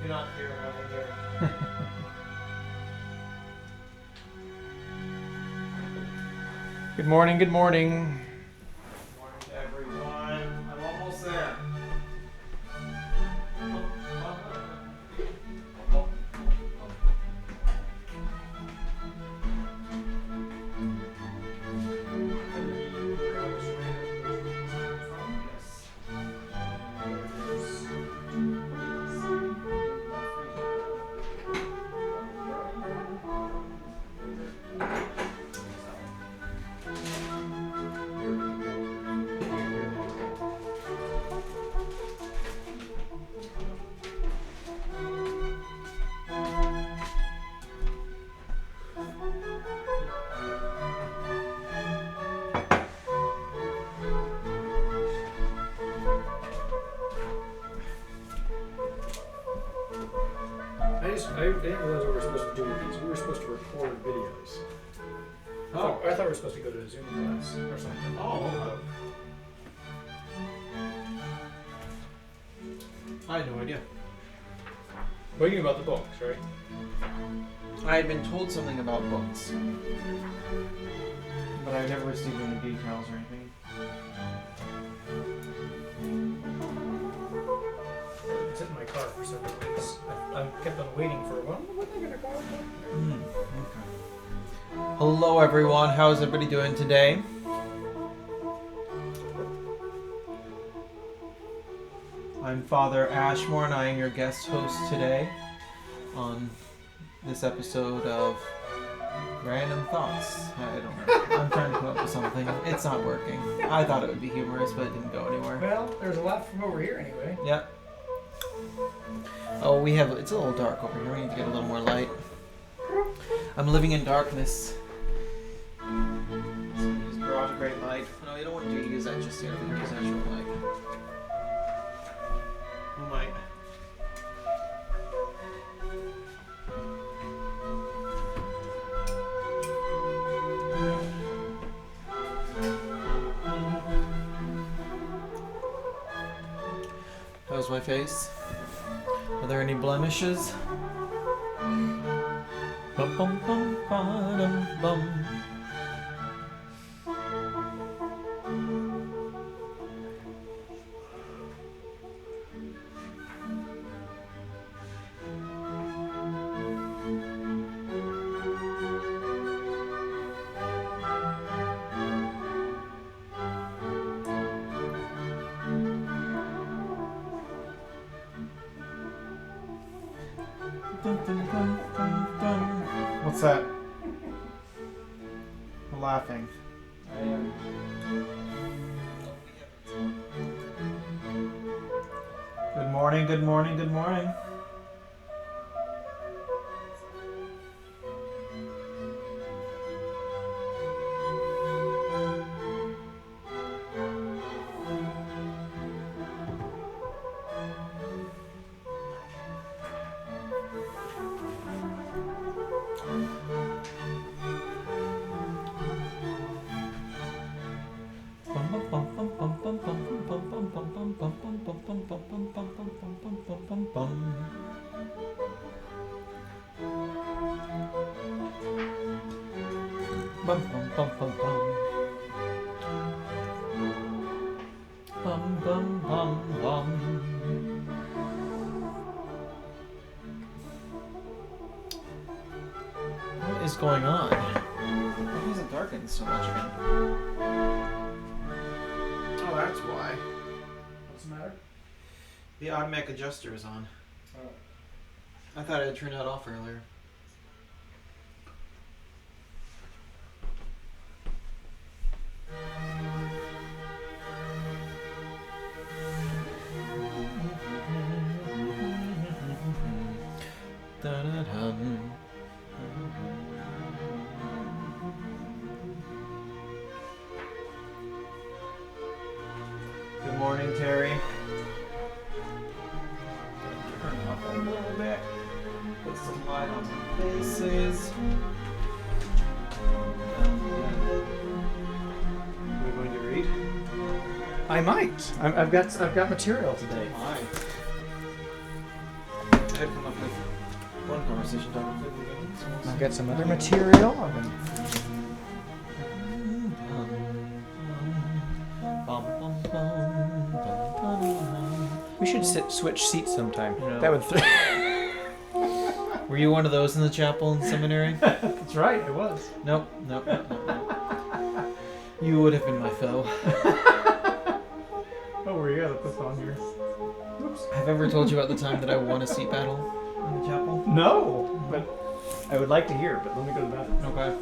You're not here around here. Good morning, good morning. Good morning to everyone. I'm almost there. I didn't realize what we were supposed to do with these. We were supposed to record videos. Oh. I thought we were supposed to go to a Zoom class or something. Oh. I had no idea. What do you mean about the books, right? I had been told something about books, but I never received any details or anything. It's in my car for several weeks. I kept on waiting for one. When are they gonna call it? Okay. Hello, everyone. How's everybody doing today? I'm Father Ashmore, and I am your guest host today on this episode of Random Thoughts. I don't know. I'm trying to come up with something. It's not working. I thought it would be humorous, but it didn't go anywhere. Well, there's a lot from over here anyway. Yep. Oh, it's a little dark over here. We need to get a little more light. I'm living in darkness. So use garage great light. No, you don't want to use that just yet. We use natural light. Who might? How's my face? Are there any blemishes? Bum bum bum bum bum. What's that? I'm laughing. I am. Good morning, good morning, good morning. Bum bum bum bum bum. Bum bum bum bum. What is going on? Why is it darkened so much again? Oh, that's why. What's the matter? The automatic adjuster is on. Oh. I thought it had turned that off earlier. Good morning, Terry. Turn up a little bit. Put some light on some faces. Are we going to read? I might. I've got material today. Why? I had come up with one conversation topic. I've got some other material. We should switch seats sometime. No. That would. Were you one of those in the chapel and seminary? That's right. It was. Nope. You would have been my foe. Oh, we gotta put this on here. Oops. Have I ever told you about the time that I won a seat battle in the chapel? No, but I would like to hear. But let me go to the bathroom. Okay.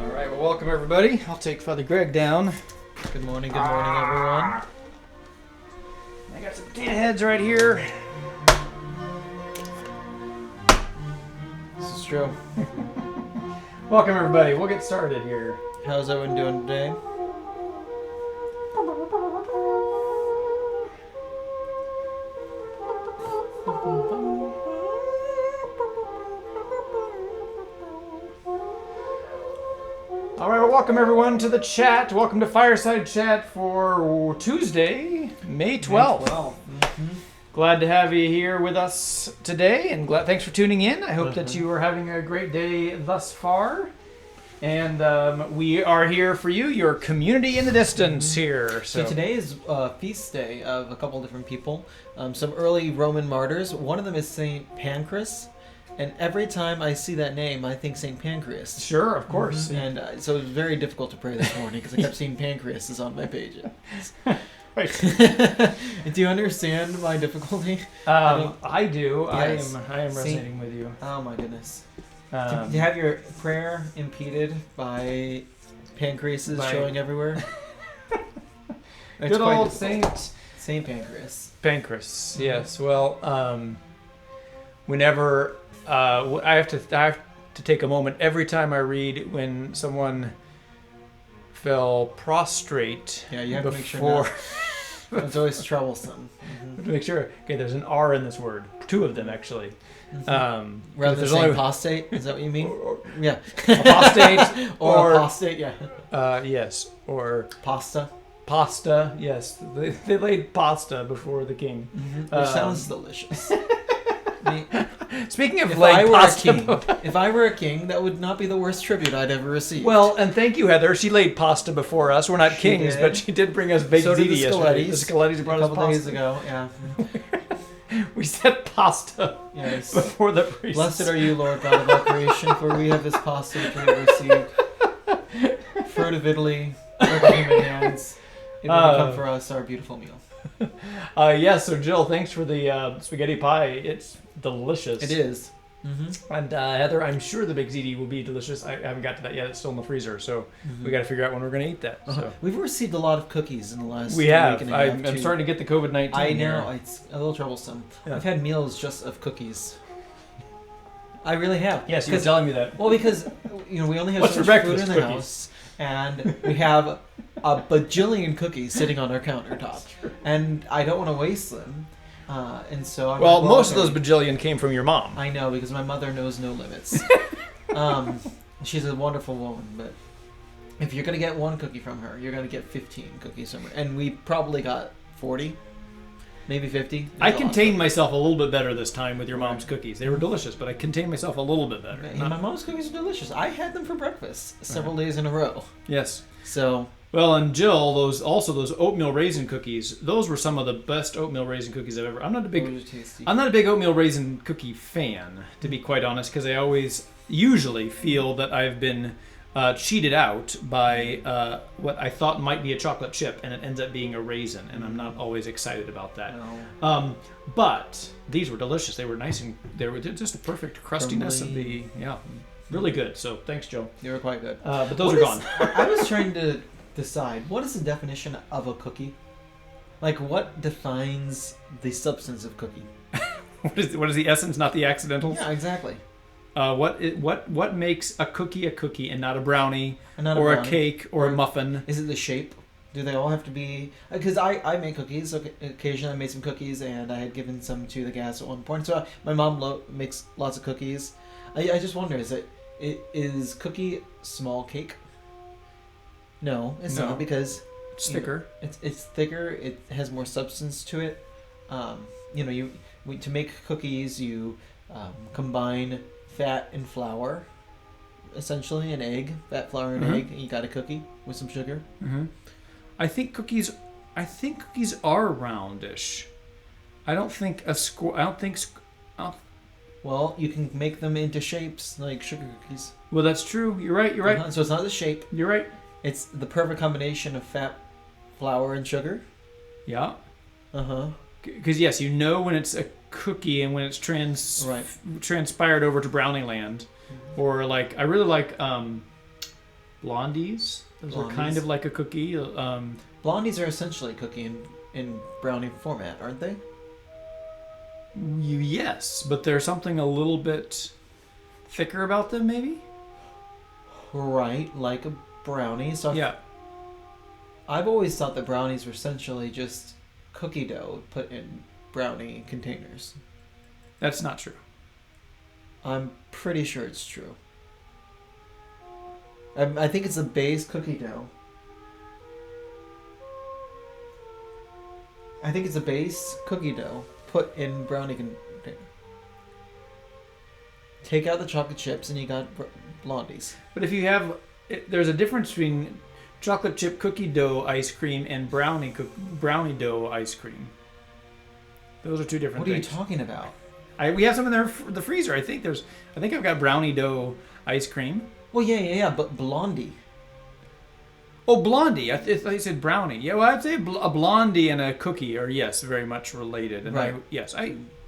All right. Well, welcome everybody. I'll take Father Greg down. Good morning, everyone. I got some potato heads right here. This is true. Welcome everybody. We'll get started here. How's everyone doing today? All right, well, welcome everyone to the chat. Welcome to Fireside Chat for Tuesday, May 12th. Glad to have you here with us today, and thanks for tuning in. I hope that you are having a great day thus far. And we are here for you, your community in the distance here. So today is a feast day of a couple different people. Some early Roman martyrs. One of them is Saint Pancras. And every time I see that name, I think St. Pancras. Sure, of course. And so it was very difficult to pray this morning because I kept seeing Pancras is on my page. Right. Do you understand my difficulty? I do. Yes. I am resonating with you. Oh my goodness. Do you have your prayer impeded by Pancrases showing everywhere? Good old Saint Pancras. Pancras. Yes. Well, whenever I have to take a moment every time I read when someone fell prostrate. Yeah, you have before. to make sure. It's always troublesome. To make sure. Okay, there's an R in this word. Two of them actually. Rather than saying apostate, is that what you mean? Yeah. Apostate or apostate, yeah. Yes, or pasta. Pasta, yes. They laid pasta before the king. Which sounds delicious. Speaking of if laying I were pasta, a king, if I were a king, that would not be the worst tribute I'd ever received. Well, and thank you, Heather. She laid pasta before us. We're not She kings, did. but she did bring us baked So did the ziti yesterday. The Scolettis Scolettis brought a us couple pasta. days ago, yeah. We said pasta Yes. before the priest. Blessed are you, Lord God of all creation, for we have this pasta which we have received. Fruit of Italy, work of human hands. It will become for us our beautiful meal. Yes, so Jill, thanks for the spaghetti pie. It's delicious. It is. Mm-hmm. And Heather, I'm sure the baked ziti will be delicious. I haven't got to that yet. It's still in the freezer, so we got to figure out when we're going to eat that. So. We've received a lot of cookies in the last We have. week and a half. I'm starting to get the COVID-19. I know. here. It's a little troublesome. Yeah. I've had meals just of cookies. I really have. Yes, you were telling me that. Well, because we only have What's so for much food breakfast? in the Cookies. house, and we have a bajillion cookies sitting on our countertop, and I don't want to waste them. And so I'm Well, like, most of okay. those bajillion came from your mom. I know, because my mother knows no limits. She's a wonderful woman, but if you're going to get one cookie from her, you're going to get 15 cookies from her. And we probably got 40, maybe 50. I There's a lot contained of myself a little bit better this time with your mom's cookies. They were delicious, but I contained myself a little bit better. them. My mom's cookies are delicious. I had them for breakfast several days in a row. Yes. So... Well, and Jill, those oatmeal raisin cookies. Those were some of the best oatmeal raisin cookies I've ever. I'm not a big oatmeal raisin cookie fan, to be quite honest, because I always usually feel that I've been cheated out by what I thought might be a chocolate chip, and it ends up being a raisin, and I'm not always excited about that. No. But these were delicious. They were nice, and they were just the perfect crustiness of the really good. So thanks, Joe. They were quite good. But those are gone. I was trying to decide, what is the definition of a cookie? Like, what defines the substance of cookie? What is the essence, not the accidentals? Yeah, exactly. What makes a cookie and not a brownie And not or a brownie. cake or a muffin? Is it the shape? Do they all have to be? Because I make cookies. Occasionally, I made some cookies, and I had given some to the gas at one point. So my mom makes lots of cookies. I just wonder, is cookie small cake? No, it's No. not, because It's thicker. it's thicker. It has more substance to it. To make cookies, you combine fat and flour, essentially an egg, fat, flour, and Mhm. egg, and you got a cookie with some sugar. Mm-hmm. I think cookies are roundish. I don't think a square. I don't think. Well, you can make them into shapes like sugar cookies. Well, that's true. You're right. You're right. So it's not the shape. You're right. It's the perfect combination of fat, flour, and sugar. Yeah. Uh-huh. Because yes, you know when it's a cookie and when it's Right. transpired over to brownie land, or like I really like blondies. Those are kind Blondies. of like a cookie. Blondies are essentially cookie in brownie format, aren't they? Yes, but there's something a little bit thicker about them, maybe. Right, like a brownie. So Yeah. I've always thought that brownies were essentially just cookie dough put in brownie containers. That's not true. I'm pretty sure it's true. I think it's a base cookie dough. I think it's a base cookie dough put in brownie container. Take out the chocolate chips and you got blondies. But if you have, there's a difference between chocolate chip cookie dough ice cream and brownie dough ice cream. Those are two different What are you things. talking about? We have some in the freezer. I think I've got brownie dough ice cream. Well, yeah, but blondie. Oh, blondie. I thought you said brownie. Yeah, well, I'd say a blondie and a cookie are, yes, very much related. And Right.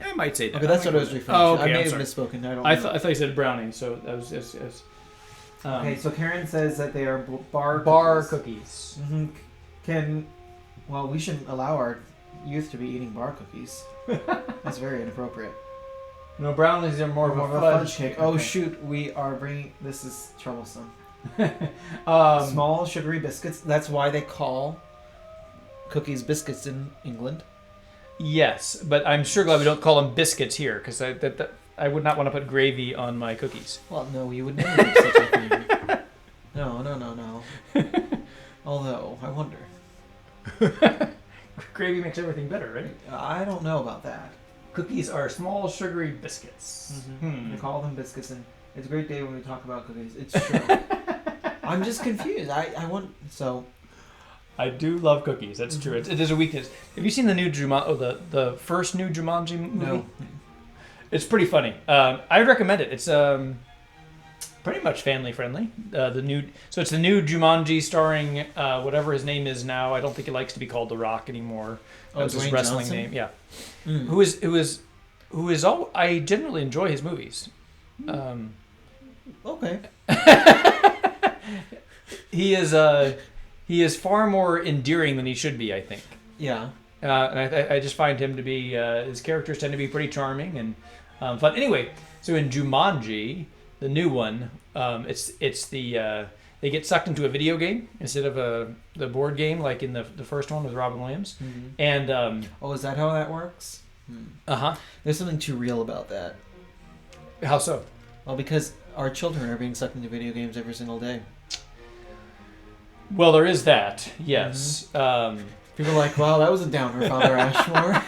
I might say that. Okay, that's what I was referring Oh, to. okay, I may I'm have sorry. misspoken. I don't I know. thought you said brownie, so that was yes. Okay, so Karen says that they are bar cookies. Mm-hmm. Well, we shouldn't allow our youth to be eating bar cookies. That's very inappropriate. No, brownies are more of a fudge cake. Oh Okay. shoot, we are bringing. This is troublesome. Um, Small sugary biscuits. That's why they call cookies biscuits in England. Yes, but I'm sure glad we don't call them biscuits here, because I would not want to put gravy on my cookies. Well, no, you would never do such a thing. No. Although, I wonder. Gravy makes everything better, right? I don't know about that. Cookies are small sugary biscuits. They call them biscuits, and it's a great day when we talk about cookies. It's true. I'm just confused. I want so. I do love cookies. That's true. It is a weakness. Have you seen the new the first new Jumanji movie? No. It's pretty funny. I would recommend it. It's pretty much family friendly. It's the new Jumanji starring whatever his name is now. I don't think he likes to be called The Rock anymore. That was his Dwayne wrestling Johnson? name. Yeah. Mm. Who is all? I generally enjoy his movies. Okay. He is far more endearing than he should be, I think. Yeah. And I just find him to be his characters tend to be pretty charming and fun. Anyway, so in Jumanji, the new one, it's the they get sucked into a video game instead of the board game like in the first one with Robin Williams. Mm-hmm. And Oh, is that how that works? There's something too real about that. How so? Well, because our children are being sucked into video games every single day. Well, there is that. Yes. People are like, wow, that was a downer, Father Ashmore.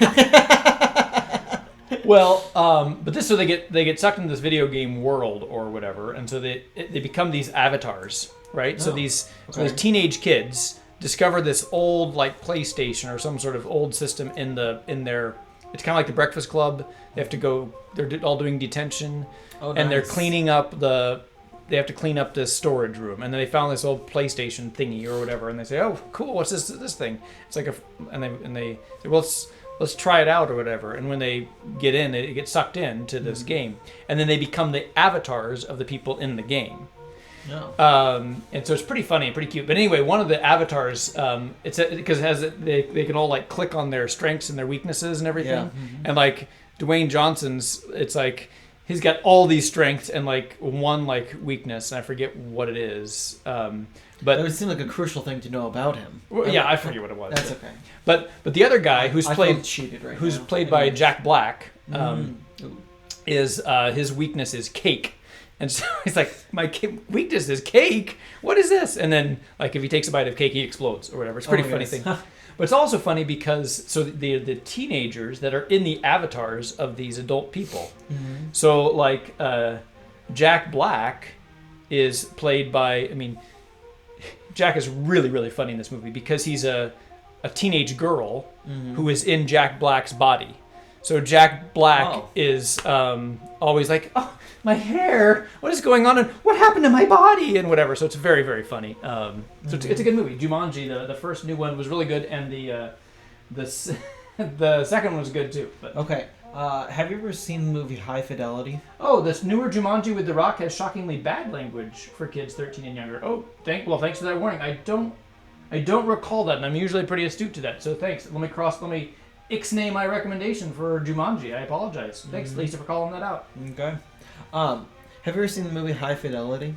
But so they get sucked into this video game world or whatever, and so they become these avatars, right? So Oh, these okay. teenage kids discover this old like PlayStation or some sort of old system in their. It's kind of like the Breakfast Club. They have to go. They're all doing detention, Oh, and they're nice. cleaning up the they have to clean up this storage room, and then they found this old PlayStation thingy or whatever, and they say, "Oh, cool, what's this thing?" It's like and they say, "Well, let's try it out or whatever." And when they get in, they get sucked into this game, and then they become the avatars of the people in the game. No. And so it's pretty funny and pretty cute. But anyway, one of the avatars, it's because they can all like click on their strengths and their weaknesses and everything. Yeah. Mm-hmm. And like Dwayne Johnson's, it's like he's got all these strengths and like one like weakness, and I forget what it is. But That would seem like a crucial thing to know about him. well, yeah, I forget what it was. That's okay. But the other guy who's I played feel cheated right who's now. played by Anyways. Jack Black Ooh. is his weakness is cake. And so he's like, my weakness is cake. What is this? And then, like, if he takes a bite of cake, he explodes or whatever. It's a pretty funny thing. But it's also funny because so the teenagers that are in the avatars of these adult people. Mm-hmm. So like Jack Black is played by. I mean, Jack is really really funny in this movie because he's a teenage girl who is in Jack Black's body. So Jack Black is always like, "Oh, my hair! What is going on? And what happened to my body?" and whatever. So it's very, very funny. So it's a good movie. Jumanji, the first new one was really good, and the second one was good too. But Okay. Have you ever seen the movie High Fidelity? oh, this newer Jumanji with The Rock has shockingly bad language for kids 13 and younger. Oh, thanks for that warning. I don't recall that, and I'm usually pretty astute to that. So thanks. Let me ixnay my recommendation for Jumanji. I apologize. Thanks, Lisa, for calling that out. Okay. Have you ever seen the movie High Fidelity?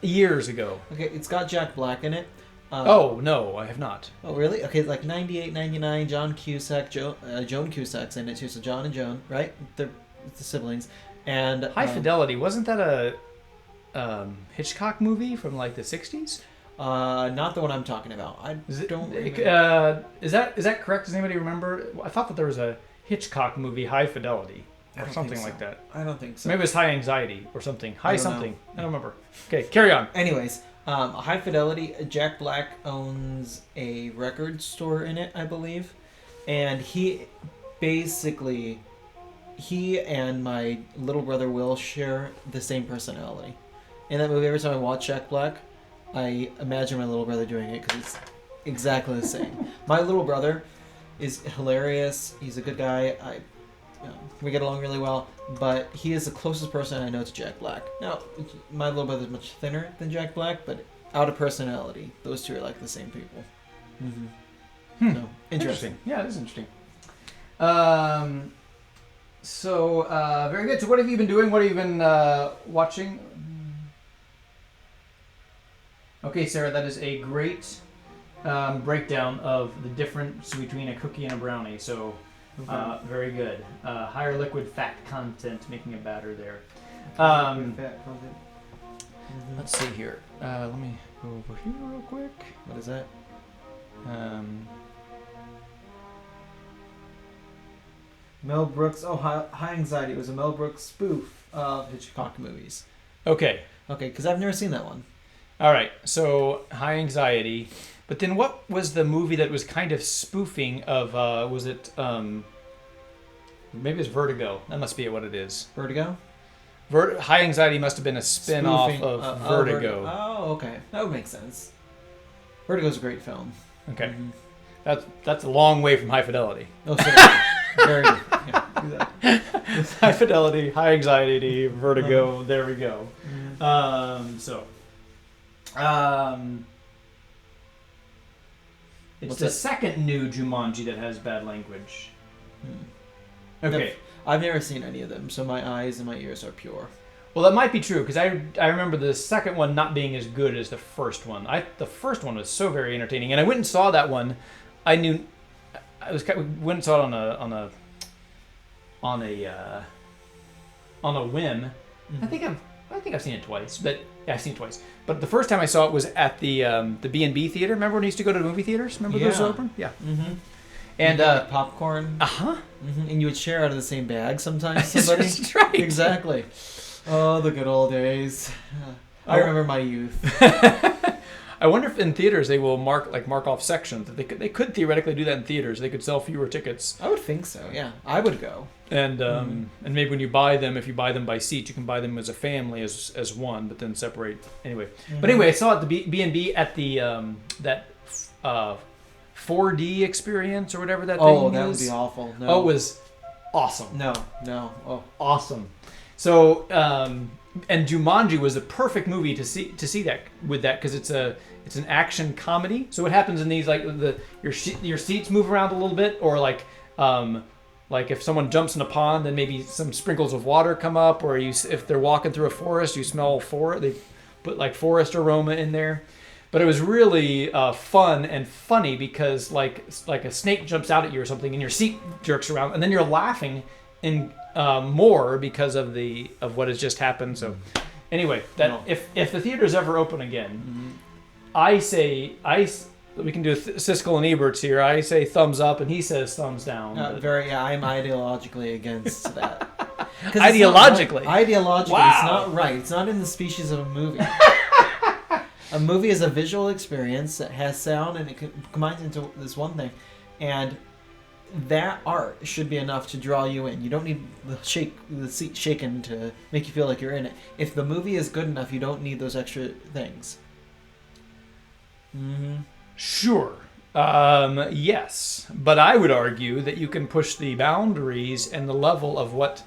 Years ago. Okay, it's got Jack Black in it. Oh, no, I have not. Oh, really? Okay, like 98, 99, John Cusack, Joan Cusack's in it too, so John and Joan, right? It's the siblings. And High Fidelity, wasn't that a Hitchcock movie from like the 60s? Not the one I'm talking about. Don't remember. Is that correct? Does anybody remember? I thought that there was a Hitchcock movie, High Fidelity, I or don't something think like so. that. I don't think so. Maybe it was High Anxiety or something. High don't something. know. I don't remember. Okay, carry on. Anyways, High Fidelity, Jack Black owns a record store in it, I believe. And he and my little brother Will share the same personality. In that movie, every time I watch Jack Black, I imagine my little brother doing it because it's exactly the same. My little brother is hilarious. He's a good guy. We get along really well, but he is the closest person I know to Jack Black. Now, my little brother is much thinner than Jack Black, but out of personality, those two are like the same people. Mm-hmm. So, interesting. Yeah, it is interesting. So, very good. So what have you been doing? What have you been watching? Okay, Sarah, that is a great breakdown of the difference between a cookie and a brownie. So, very good. Higher liquid fat content, making a batter there. Let's see here. Let me go over here real quick. What is that? Mel Brooks. Oh, High Anxiety. It was a Mel Brooks spoof of Hitchcock movies. Okay. Okay, because I've never seen that one. All right. So High Anxiety, but then what was the movie that was kind of spoofing of? Was it? Maybe it's Vertigo. That must be what it is. Vertigo. High Anxiety must have been a spin-off Spoofing, of Vertigo. Oh, okay. That would make sense. Vertigo's a great film. Okay. Mhm. That's a long way from High Fidelity. Oh, sorry. Very good. Yeah, exactly. High Fidelity, High Anxiety, Vertigo. There we go. It's What's the that? second new Jumanji that has bad language. Okay. I've never seen any of them, so my eyes and my ears are pure. Well, that might be true because I remember the second one not being as good as the first one. The first one was so very entertaining, and I went and saw that one. We went and saw it on a whim. Mm-hmm. I think I've seen it twice, but yeah, I've seen it twice. But the first time I saw it was at the B&B theater. Remember when we used to go to the movie theaters? Remember those Yeah. open? Yeah. Mm-hmm. And popcorn. uh-huh. Mm-hmm. And you would share out of the same bag sometimes. Somebody. That's right. Exactly. Oh, the good old days. I remember my youth. I wonder if in theaters they will mark off sections. They could theoretically do that in theaters. They could sell fewer tickets. I would think so. Yeah, I would go. And and maybe when you buy them, if you buy them by seat, you can buy them as a family as one, but then separate anyway. But anyway, I saw at the B&B at the that 4D experience or whatever that thing is. Oh, that would be awful. No. Oh, it was awesome. No. Oh, Awesome. So and Jumanji was the perfect movie to see that with that because it's an action comedy. So what happens in these like your seats move around a little bit or like if someone jumps in a pond, then maybe some sprinkles of water come up, or if they're walking through a forest, you smell they put like forest aroma in there. But it was really fun and funny because like a snake jumps out at you or something, and your seat jerks around, and then you're laughing in more because of what has just happened. So anyway, if the theater's ever open again, I say we can do Siskel and Eberts here. I say thumbs up, and he says thumbs down. I'm ideologically against that. Ideologically? Ideologically, Wow. It's not right. It's not in the species of a movie. A movie is a visual experience that has sound, and it combines into this one thing. And that art should be enough to draw you in. You don't need the seat shaken to make you feel like you're in it. If the movie is good enough, you don't need those extra things. Sure. Yes. But I would argue that you can push the boundaries and the level of what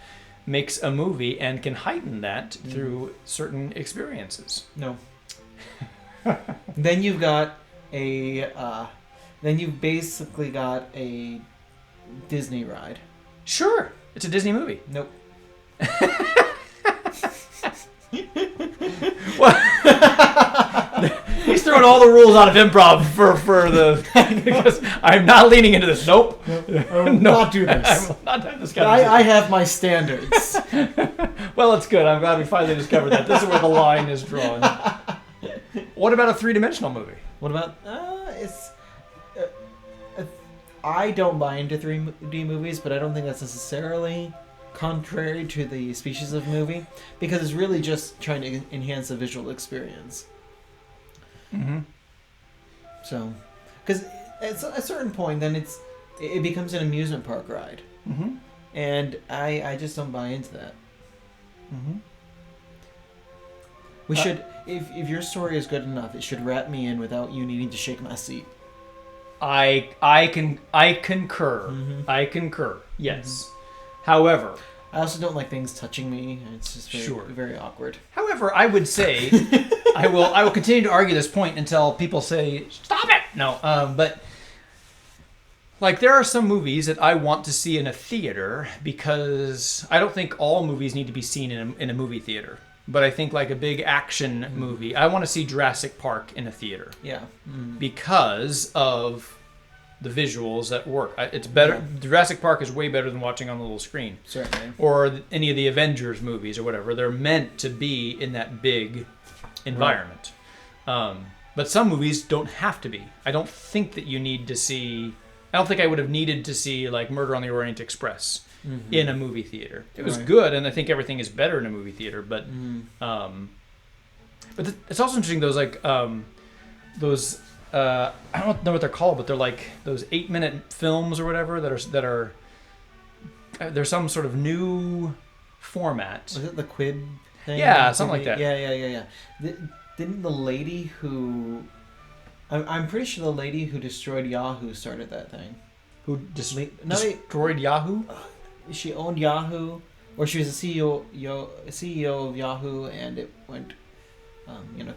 makes a movie and can heighten that through certain experiences. No. Then you've got then you've basically got a Disney ride. Sure. It's a Disney movie. Nope. He's throwing all the rules out of improv for the because I'm not leaning into this. Nope. I will not do this. I will not have this kind of I have my standards. Well, it's good. I'm glad we finally discovered that. This is where the line is drawn. What about a three-dimensional movie? What about I don't buy into 3D movies, but I don't think that's necessarily contrary to the species of movie because it's really just trying to enhance the visual experience. So, because at a certain point, then it becomes an amusement park ride, and I just don't buy into that. We should, if your story is good enough, it should wrap me in without you needing to shake my seat. I concur. I concur. Yes. However, I also don't like things touching me. It's just very awkward. However, I would say I will continue to argue this point until people say stop it. No, but like there are some movies that I want to see in a theater because I don't think all movies need to be seen in a movie theater. But I think like a big action movie, I want to see Jurassic Park in a theater. Yeah. Because of the visuals that work. It's better. Yeah. Jurassic Park is way better than watching on the little screen. Certainly. Or any of the Avengers movies or whatever. They're meant to be in that big environment. Right. But some movies don't have to be. I don't think that you need to see... I don't think I would have needed to see like Murder on the Orient Express in a movie theater. It was good, and I think everything is better in a movie theater. But but it's also interesting. Those those I don't know what they're called, but they're like those 8-minute films or whatever that are there's some sort of new format. Was it the Quib thing? Yeah, something like that. Yeah. Didn't the lady who... I'm pretty sure the lady who destroyed Yahoo started that thing. Who destroyed Yahoo? She owned Yahoo, or she was the CEO of Yahoo, and it went,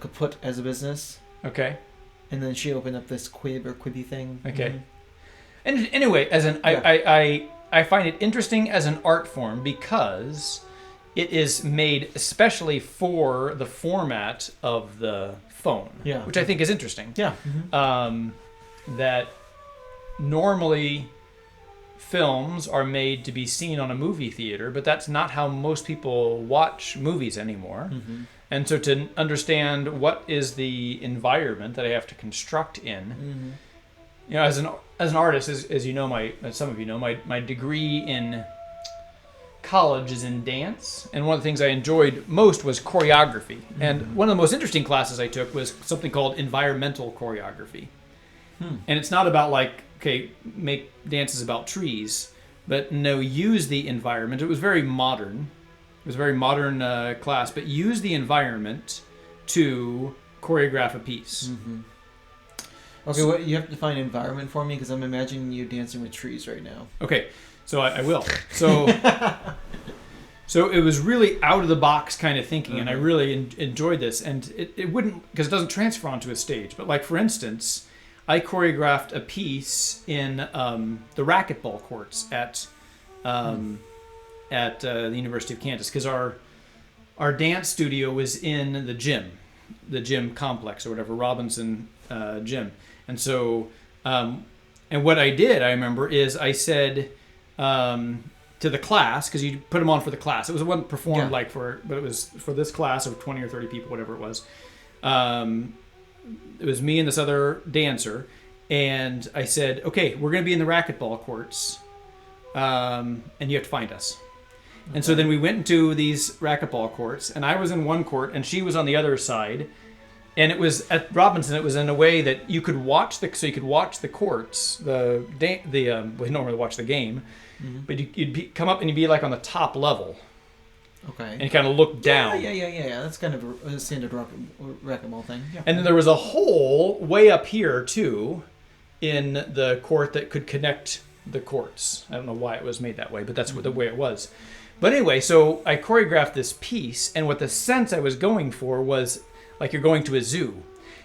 kaput as a business. Okay. And then she opened up this Quibi thing. Okay. And anyway, I find it interesting as an art form because it is made especially for the format of the phone. Yeah. Which I think is interesting. Yeah. That normally films are made to be seen on a movie theater, but that's not how most people watch movies anymore. And so to understand what is the environment that I have to construct in, as an artist, as you know, as some of you know, my degree in college is in dance, and one of the things I enjoyed most was choreography. Mm-hmm. And one of the most interesting classes I took was something called environmental choreography. And it's not about like, okay, make dances about trees, but no, use the environment. It was very modern. It was a very modern class, but use the environment to choreograph a piece. Mm-hmm. Okay, so, you have to define environment for me because I'm imagining you dancing with trees right now. Okay, so I will. So, so it was really out of the box kind of thinking, and I really enjoyed this. And it wouldn't, because it doesn't transfer onto a stage. But like for instance, I choreographed a piece in the racquetball courts at the University of Kansas, because our dance studio was in the gym complex or whatever, Robinson gym. And so, and what I did, I remember, is I said to the class, because you put them on for the class. It wasn't performed but it was for this class of 20 or 30 people, whatever it was. It was me and this other dancer, and I said, okay, we're going to be in the racquetball courts, and you have to find us. Okay. And so then we went into these racquetball courts, and I was in one court, and she was on the other side. And it was at Robinson. It was in a way that you could watch the courts. We normally watch the game, but you'd come up and you'd be like on the top level. Okay. And kind of look down. Yeah. That's kind of a standard racquetball thing. Yeah. And then there was a hole way up here too, in the court that could connect the courts. I don't know why it was made that way, but that's the way it was. But anyway, so I choreographed this piece, and what the sense I was going for was like you're going to a zoo.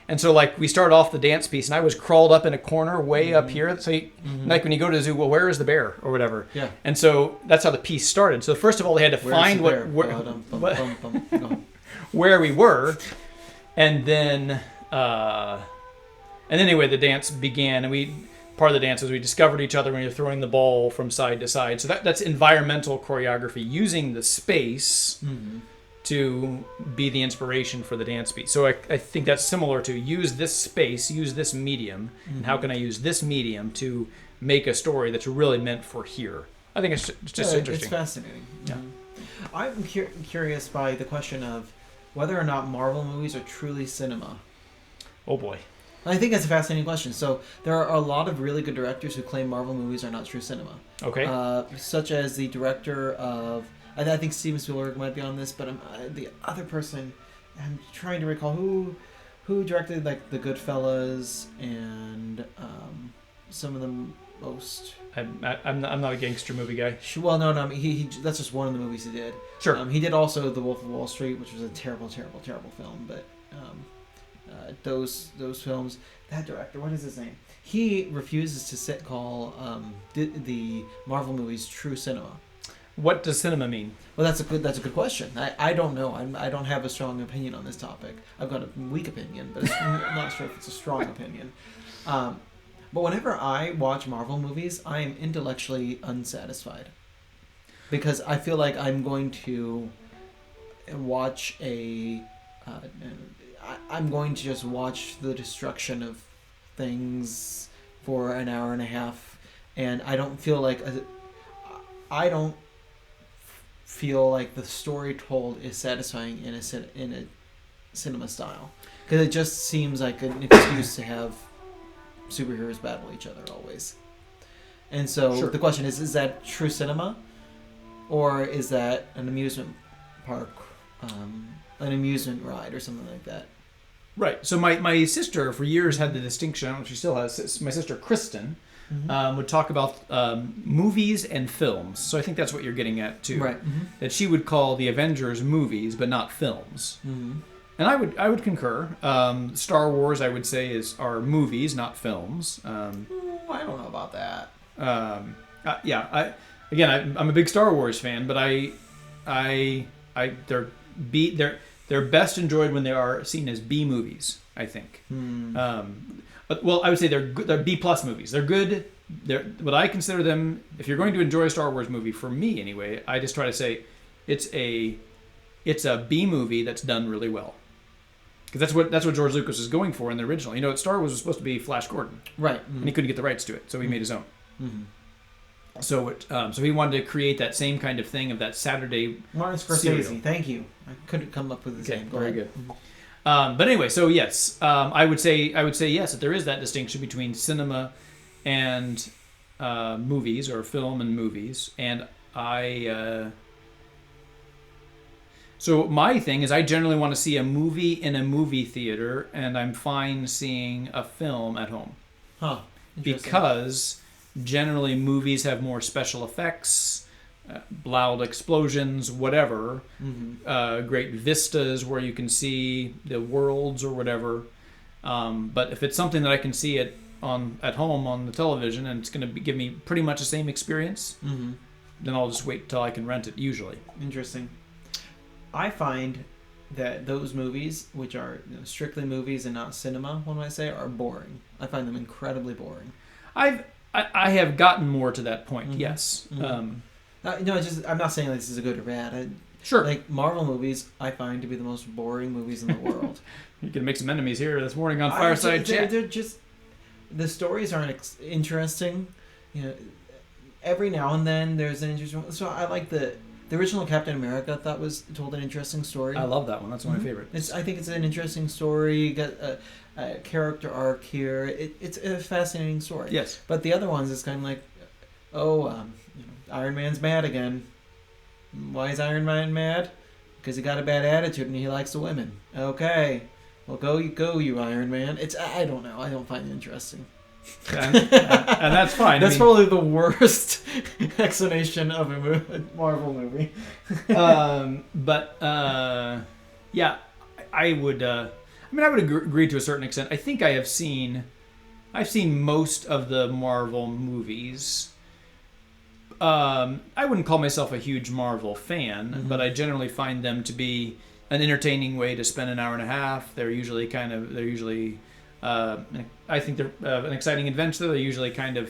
And so like we started off the dance piece, and I was crawled up in a corner way up here. So like when you go to the zoo, well, where is the bear or whatever? Yeah. And so that's how the piece started. So first of all, they had to find where we were, and then anyway, the dance began, and part of the dance is we discovered each other when you're throwing the ball from side to side. So that's environmental choreography, using the space to be the inspiration for the dance piece. So I think that's similar to use this space, use this medium, and how can I use this medium to make a story that's really meant for here. I think it's just interesting. It's fascinating. Yeah. I'm curious by the question of whether or not Marvel movies are truly cinema. Oh boy. I think that's a fascinating question. So there are a lot of really good directors who claim Marvel movies are not true cinema. Okay. Such as the director of, I think Steven Spielberg might be on this, but the other person, I'm trying to recall who directed like The Goodfellas and some of the most. I'm not a gangster movie guy. Well, no, he that's just one of the movies he did. Sure. He did also The Wolf of Wall Street, which was a terrible film, but. Those films, that director, what is his name? He refuses to call the Marvel movies true cinema. What does cinema mean? Well, that's a good question. I don't know. I don't have a strong opinion on this topic. I've got a weak opinion, but I'm not sure if it's a strong opinion. But whenever I watch Marvel movies, I am intellectually unsatisfied because I feel like I'm going to watch I'm going to just watch the destruction of things for an hour and a half, and I don't feel like the story told is satisfying in a cinema style, because it just seems like an excuse to have superheroes battle each other always. And so the question is that true cinema, or is that an amusement park? An amusement ride or something like that. Right. So my sister for years had the distinction, I don't know if she still has, my sister Kristen would talk about movies and films. So I think that's what you're getting at too. Right. That she would call the Avengers movies but not films. And I would concur. Star Wars, I would say, are movies, not films. I don't know about that. I'm a big Star Wars fan, but they're best enjoyed when they are seen as B movies, I think. Well, I would say they're good, they're B plus movies. They're good. They're what I consider them. If you're going to enjoy a Star Wars movie, for me anyway, I just try to say it's a B movie that's done really well. Because that's what George Lucas is going for in the original. You know, Star Wars was supposed to be Flash Gordon, right? And he couldn't get the rights to it, so he made his own. So he wanted to create that same kind of thing of that Saturday. Martin Scorsese. serial. Thank you. I couldn't come up with his name. Go Very ahead. good. But anyway, so yes, I would say yes that there is that distinction between cinema and movies, or film and movies, and so my thing is I generally want to see a movie in a movie theater, and I'm fine seeing a film at home. Huh. Interesting. Because generally movies have more special effects, loud explosions, whatever, great vistas where you can see the worlds or whatever. But if it's something that I can see at home on the television, and it's going to give me pretty much the same experience, then I'll just wait till I can rent it, usually. Interesting. I find that those movies, which are strictly movies and not cinema, one might say, are boring. I find them incredibly boring. I have gotten more to that point, yes. I'm not saying this is a good or bad. Sure. Like Marvel movies, I find to be the most boring movies in the world. You can make some enemies here this morning on Fireside Chat. They're just, the stories aren't interesting. Every now and then there's an interesting. So I like the original Captain America. I thought told an interesting story. I love that one. That's one of my favorites. I think it's an interesting story. You got a character arc here. It's a fascinating story. Yes. But the other ones, it's kind of like, Iron Man's mad again. Why is Iron Man mad? Because he got a bad attitude and he likes the women. Okay. Well, go you Iron Man. I don't know. I don't find it interesting. And that's fine. That's probably the worst explanation of a Marvel movie. Yeah, I would. I would agree to a certain extent. I think I've seen most of the Marvel movies. I wouldn't call myself a huge Marvel fan, but I generally find them to be an entertaining way to spend an hour and a half. They're usually I think they're an exciting adventure. They're usually kind of,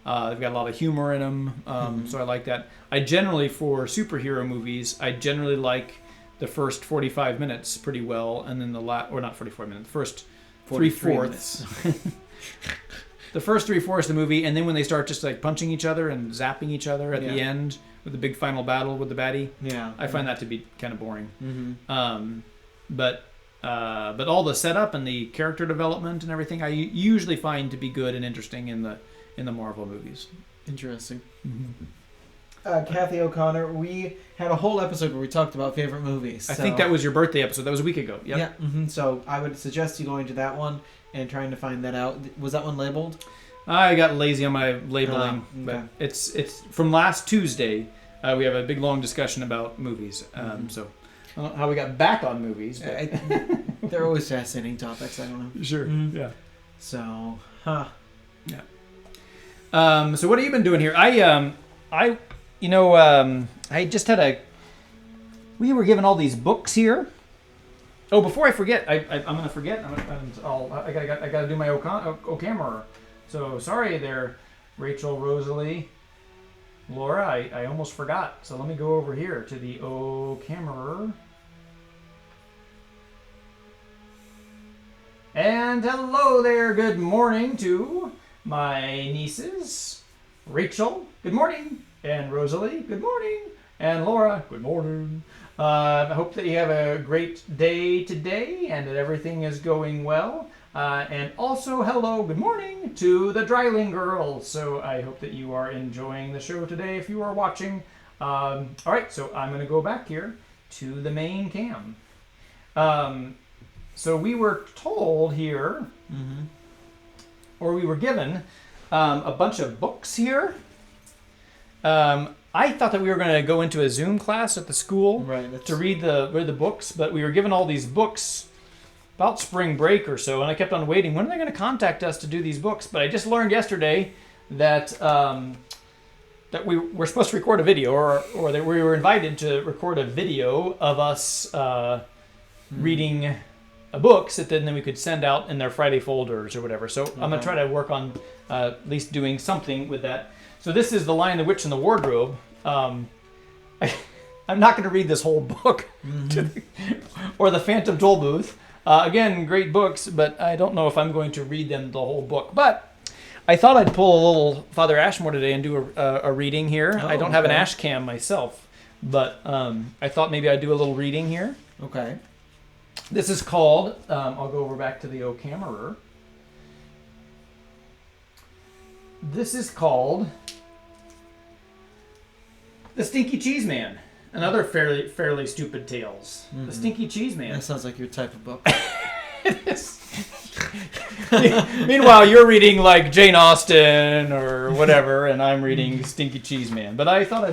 they've got a lot of humor in them, so I like that. I generally, for superhero movies, I generally like the first 45 minutes pretty well, and then not 45 minutes, the first 3/4. The first 3/4 of the movie, and then when they start just like punching each other and zapping each other at the end with the big final battle with the baddie, I find that to be kind of boring. But all the setup and the character development and everything, I usually find to be good and interesting in the Marvel movies. Interesting. Kathy O'Connor, we had a whole episode where we talked about favorite movies. I think that was your birthday episode. That was a week ago. Yep. Yeah. So I would suggest you going to that one and trying to find that out. Was that one labeled? I got lazy on my labeling, okay. but it's from last Tuesday. We have a big long discussion about movies. So I don't know how we got back on movies. But they're always fascinating topics. I don't know. Sure. Yeah. So, Yeah. So what have you been doing here? I just had we were given all these books here. Oh, before I forget, I'm gonna forget. I gotta do my O-camera. So sorry there, Rachel, Rosalie, Laura. I almost forgot. So let me go over here to the O-camera. And hello there. Good morning to my nieces, Rachel. Good morning. And Rosalie, good morning. And Laura, good morning. I hope that you have a great day today and that everything is going well. And also, hello, good morning to the Dryling girls. So I hope that you are enjoying the show today if you are watching. All right, so I'm going to go back here to the main cam. So we were told here, or we were given a bunch of books here. I thought that we were going to go into a Zoom class at the school to read the books, but we were given all these books about spring break or so, and I kept on waiting. When are they going to contact us to do these books? But I just learned yesterday that that we were supposed to record a video, or that we were invited to record a video of us reading books that then we could send out in their Friday folders or whatever. So I'm going to try to work on at least doing something with that. So this is The Lion, the Witch, and the Wardrobe. I'm not going to read this whole book, or The Phantom Tollbooth. Again, great books, but I don't know if I'm going to read them the whole book. But I thought I'd pull a little Father Ashmore today and do a reading here. Oh, I don't have an okay. ash cam myself, but I thought maybe I'd do a little reading here. Okay. This is called, I'll go over back to the O-Camera. This is called The Stinky Cheese Man and Other Fairly Stupid Tales. The Stinky Cheese Man. That sounds like your type of book. It is. Meanwhile, you're reading like Jane Austen or whatever, and I'm reading Stinky Cheese Man. But I thought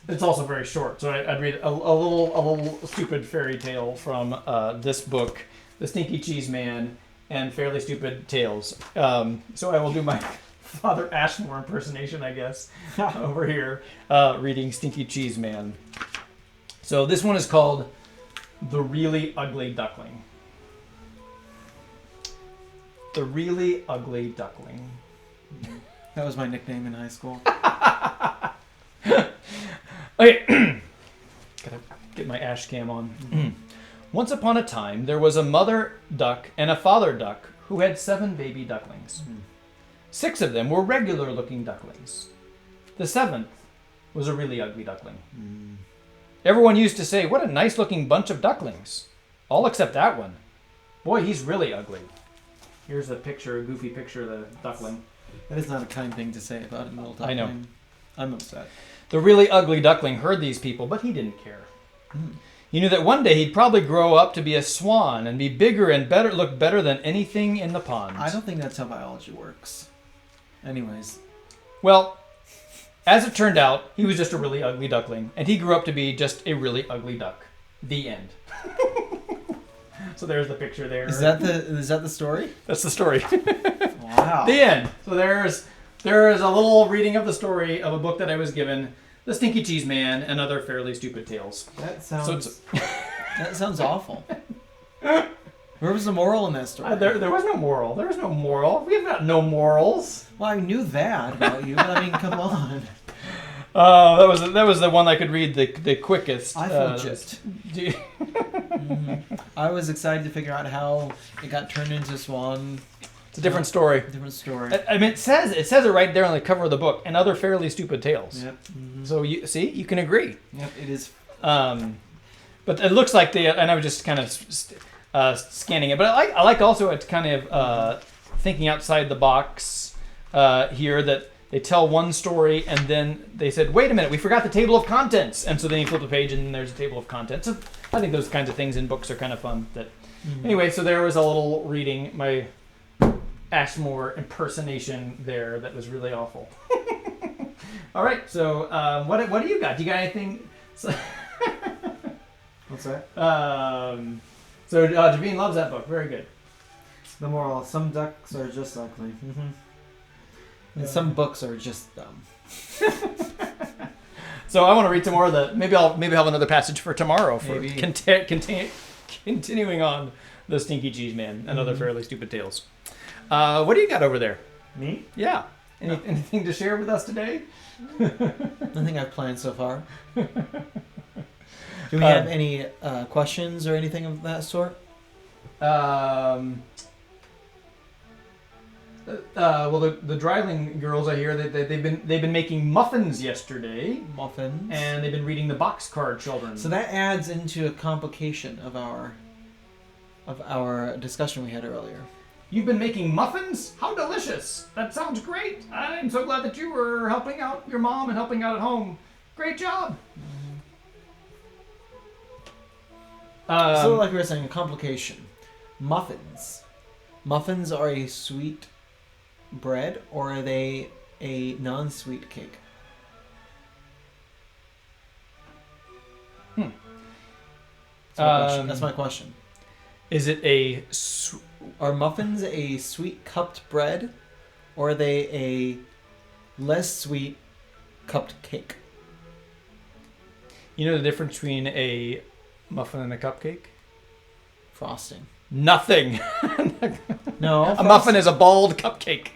it's also very short, so I'd read a little stupid fairy tale from this book, The Stinky Cheese Man and Fairly Stupid Tales. So I will do my Father Ashmore impersonation, I guess, over here, reading Stinky Cheese Man. So this one is called The Really Ugly Duckling. The Really Ugly Duckling. That was my nickname in high school. Okay, gotta get my ash cam on. Once upon a time, there was a mother duck and a father duck who had 7 baby ducklings. 6 of them were regular-looking ducklings. The 7th was a really ugly duckling. Everyone used to say, "What a nice-looking bunch of ducklings." All except that one. Boy, he's really ugly. Here's a goofy picture of the duckling. That is not a kind thing to say about a little duckling. I know. I'm upset. The really ugly duckling heard these people, but he didn't care. He knew that one day he'd probably grow up to be a swan and be bigger and look better than anything in the pond. I don't think that's how biology works. Anyways. Well, as it turned out, he was just a really ugly duckling, and he grew up to be just a really ugly duck. The end. So there's the picture there. Is that the story? That's the story. Wow. The end. So there is a little reading of the story of a book that I was given, The Stinky Cheese Man and Other Fairly Stupid Tales. That So sounds awful. Where was the moral in that story? there was no moral. There was no moral. We've got no morals. Well, I knew that about you, but I mean, come on. That was the one I could read the quickest. I feel gypped. I was excited to figure out how it got turned into a swan. It's a different story. Different story. I mean, it says it right there on the cover of the book, and Other Fairly Stupid Tales. Yep. So you can agree. Yep, it is. But it looks like and I was just kind of scanning it, but I like also it's kind of thinking outside the box here, that they tell one story and then they said, wait a minute, we forgot the table of contents, and so then you flip the page and there's a table of contents. So I think those kinds of things in books are kind of fun. Anyway, so there was a little reading, my Ashmore impersonation there that was really awful. All right, so what do you got? Do you got anything? What's that? So Javine loves that book. Very good. The moral: some ducks are just ugly. And some books are just dumb. So I want to read some more of the. Maybe I'll have another passage for tomorrow for Maybe. continuing on The Stinky Cheese Man and Other Fairly Stupid Tales. What do you got over there? Me? Yeah. Anything to share with us today? Nothing I've planned so far. Do we have any questions or anything of that sort? Well, the Dryling girls, I hear that they've been making muffins yesterday, Muffins. and they've been reading the Boxcar Children. So that adds into a complication of our discussion we had earlier. You've been making muffins? How delicious! That sounds great. I'm so glad that you were helping out your mom and helping out at home. Great job. So, like we were saying, a complication. Muffins. Muffins are a sweet bread, or are they a non-sweet cake? That's my question. Is it Are muffins a sweet cupped bread, or are they a less sweet cupped cake? You know the difference between a muffin and a cupcake? Frosting. Nothing. No. A muffin is a bald cupcake.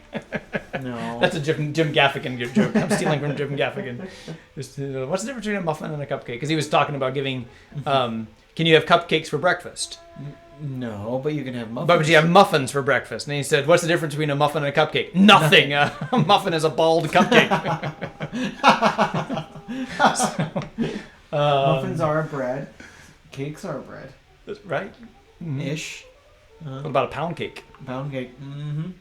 No. That's a Jim Gaffigan joke. I'm stealing from Jim Gaffigan. What's the difference between a muffin and a cupcake? Because he was talking about giving. Can you have cupcakes for breakfast? No, but you can have muffins. But you have muffins for breakfast. And he said, what's the difference between a muffin and a cupcake? Nothing. A muffin is a bald cupcake. Muffins are bread. Cakes are bread. Right? Mm-hmm. Ish. What about a pound cake? Pound cake. Mm-hmm.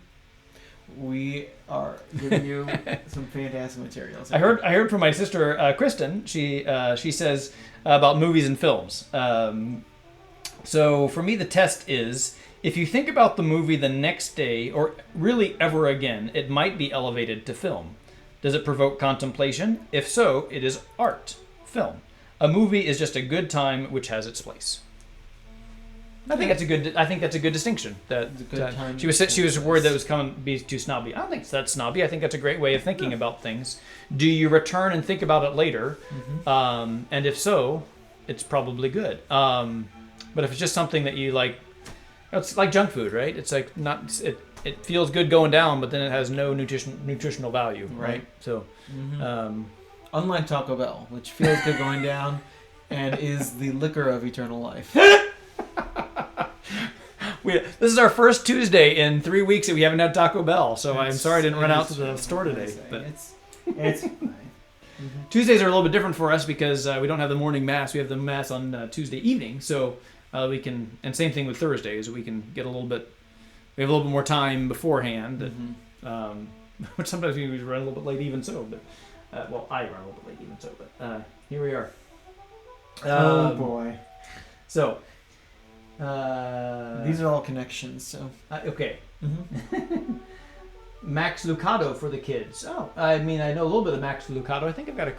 We are giving you some fantastic materials. I heard from my sister Kristen. She says about movies and films. So for me, the test is if you think about the movie the next day or really ever again, it might be elevated to film. Does it provoke contemplation? If so, it is art. Film. A movie is just a good time which has its place. I think that's a good distinction. That It's a good time she was worried that it was coming to be too snobby. I don't think that's snobby. I think that's a great way of thinking about things. Do you return and think about it later? Mm-hmm. And if so, it's probably good. But if it's just something that you like, it's like junk food, right? It's like not it feels good going down, but then it has no nutritional value, right? So, Unlike Taco Bell, which feels good going down, and is the liquor of eternal life. This is our first Tuesday in 3 weeks that we haven't had Taco Bell, so I'm sorry I didn't run out to the store today. But It's fine. Tuesdays are a little bit different for us because we don't have the morning mass. We have the mass on Tuesday evening, so we can. And same thing with Thursdays. We can get a little bit. We have a little bit more time beforehand, which sometimes we run a little bit late even so. But I run a little bit late even so. But here we are. Oh boy. So. These are all connections, so. Okay. Mm-hmm. Max Lucado for the kids. Oh, I mean, I know a little bit of Max Lucado. I think I've got a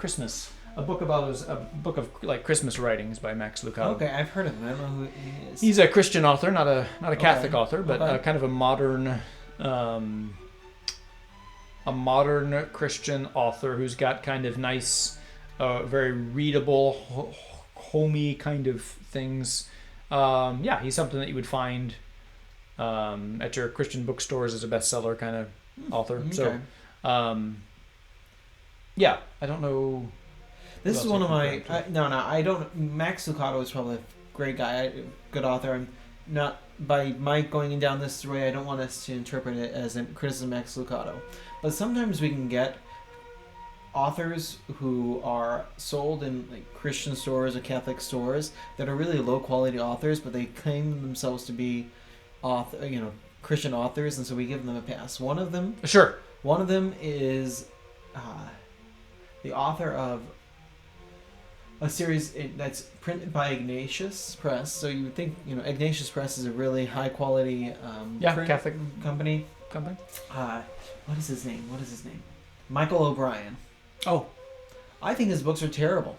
book of like Christmas writings by Max Lucado. Okay, I've heard of him. I don't know who he is. He's a Christian author, not a Catholic author, but Okay. kind of a modern Christian author who's got kind of nice, very readable, homey kind of things. He's something that you would find at your Christian bookstores as a bestseller kind of author. Okay. So, I don't know. This is one of my. I I don't. Max Lucado is probably a great guy, good author. I'm not by Mike going down this way. I don't want us to interpret it as a criticism of Max Lucado, but sometimes we can get authors who are sold in like Christian stores or Catholic stores that are really low quality authors, but they claim themselves to be Christian authors, and so we give them a pass. One of them is the author of a series that's printed by Ignatius Press. So you would think Ignatius Press is a really high quality print Catholic company. What is his name? Michael O'Brien. Oh, I think his books are terrible.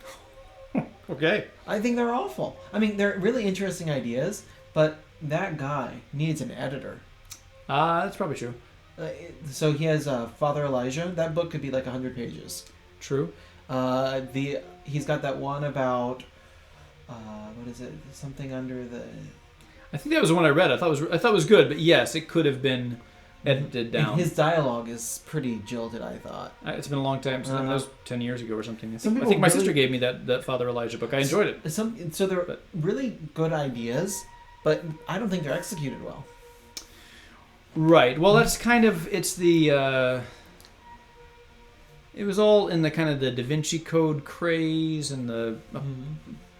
okay. I think they're awful. I mean, they're really interesting ideas, but that guy needs an editor. That's probably true. So he has Father Elijah. That book could be like 100 pages. True. He's got that one about what is it? Something under the. I think that was the one I read. I thought it was good, but yes, it could have been edited down. And his dialogue is pretty jilted, I thought. It's been a long time. That was 10 years ago or something. I Some think people my really- sister gave me that Father Elijah book. I enjoyed it. So they're really good ideas, but I don't think they're executed well. Right. Well, that's kind of it's the. It was all in the kind of the Da Vinci Code craze and the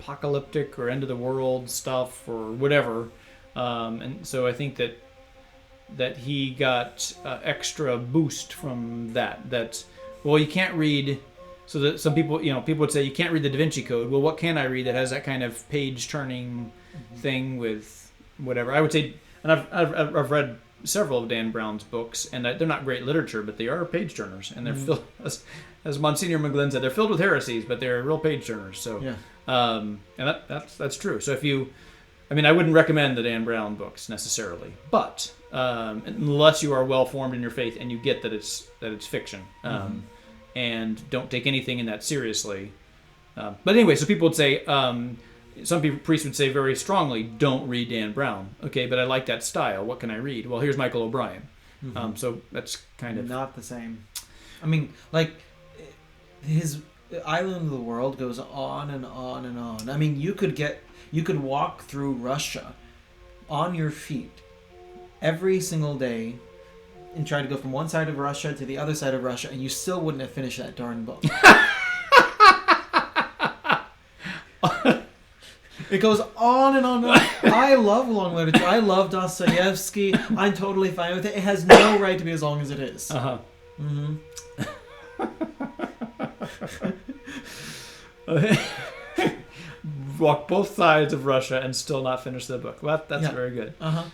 apocalyptic or end of the world stuff or whatever, and so I think that he got extra boost from that. That you can't read. So that some people would say you can't read the Da Vinci Code. Well, what can I read that has that kind of page turning thing with whatever? I would say, and I've read several of Dan Brown's books, and they're not great literature, but they are page turners, and they're filled, as Monsignor McGlynn said, they're filled with heresies, but they're real page turners. So, and that's true. So I wouldn't recommend the Dan Brown books necessarily, but unless you are well formed in your faith and you get that it's fiction, and don't take anything in that seriously. But anyway, so people would say. Priests would say very strongly, don't read Dan Brown. Okay, but I like that style. What can I read? Well, here's Michael O'Brien. So that's kind of... Not the same. I mean, like, his Island of the World goes on and on and on. I mean, you could walk through Russia on your feet every single day and try to go from one side of Russia to the other side of Russia, and you still wouldn't have finished that darn book. It goes on and on and on. I love long literature. I love Dostoevsky. I'm totally fine with it. It has no right to be as long as it is. Uh-huh. Mm-hmm. Walk both sides of Russia and still not finish the book. Well, that's very good. Uh-huh.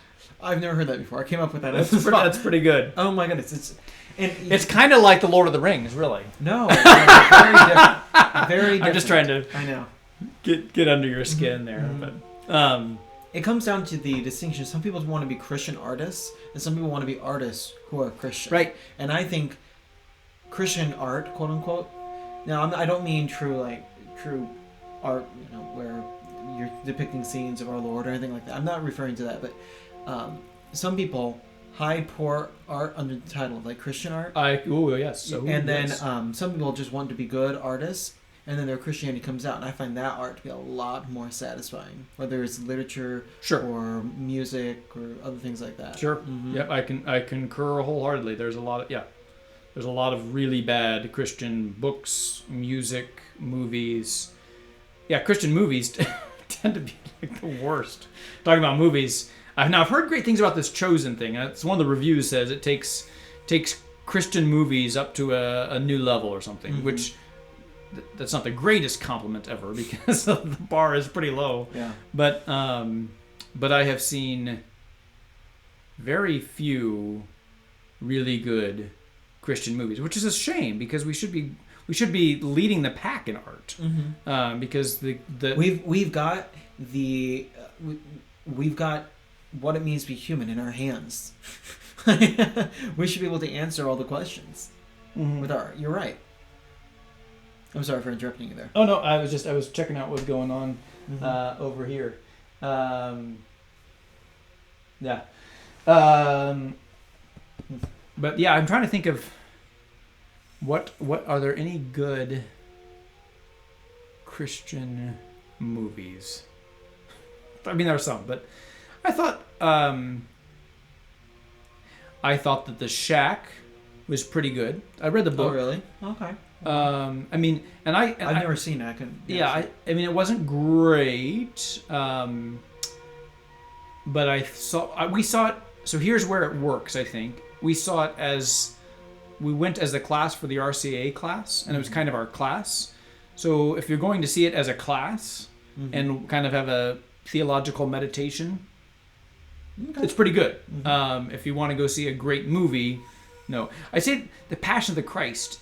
I've never heard that before. I came up with that. That's pretty good. Oh my goodness. It's kind of like The Lord of the Rings, really. No, very different. Very different. I'm just trying to I know. get under your skin there. Mm-hmm. But it comes down to the distinction. Some people want to be Christian artists, and some people want to be artists who are Christian. Right. And I think Christian art, quote unquote. Now, I don't mean true art, where you're depicting scenes of our Lord or anything like that. I'm not referring to that, but some people hide poor art under the title of like Christian art. Yes. So, and then yes. Some people just want to be good artists, and then their Christianity comes out, and I find that art to be a lot more satisfying, whether it's literature or music or other things like that. Sure. Mm-hmm. Yep. I concur wholeheartedly. There's a lot of really bad Christian books, music, movies. Yeah, Christian movies tend to be like the worst. Talking about movies, I've heard great things about this Chosen thing. It's one of the reviews says it takes Christian movies up to a new level or something, mm-hmm. which that's not the greatest compliment ever because the bar is pretty low. Yeah. But I have seen very few really good Christian movies, which is a shame because we should be leading the pack in art. Mm-hmm. Because we've got what it means to be human in our hands. We should be able to answer all the questions with art. You're right. I'm sorry for interrupting you there. Oh no, I was checking out what's going on over here. Yeah. But yeah, I'm trying to think of what are there any good Christian movies? I mean, there are some, but I thought that The Shack was pretty good. I read the book. Oh, really? Okay. I mean, I've never seen it. I couldn't. I mean, it wasn't great, but we saw it. So here's where it works. I think we saw it as we went as the class for the RCA class, and it was kind of our class. So if you're going to see it as a class and kind of have a theological meditation, it's pretty good. If you want to go see a great movie, no. I'd say The Passion of the Christ,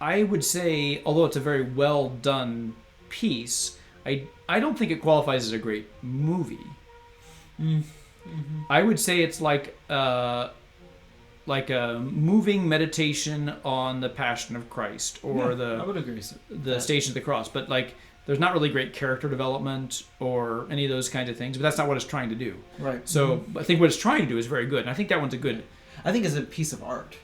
I would say, although it's a very well done piece, I don't think it qualifies as a great movie. I would say it's like a moving meditation on the Passion of Christ or I would agree the Station of the Cross, but like there's not really great character development or any of those kinds of things, but that's not what it's trying to do. Right. So I think what it's trying to do is very good, and I think that one's a good. I think it's a piece of art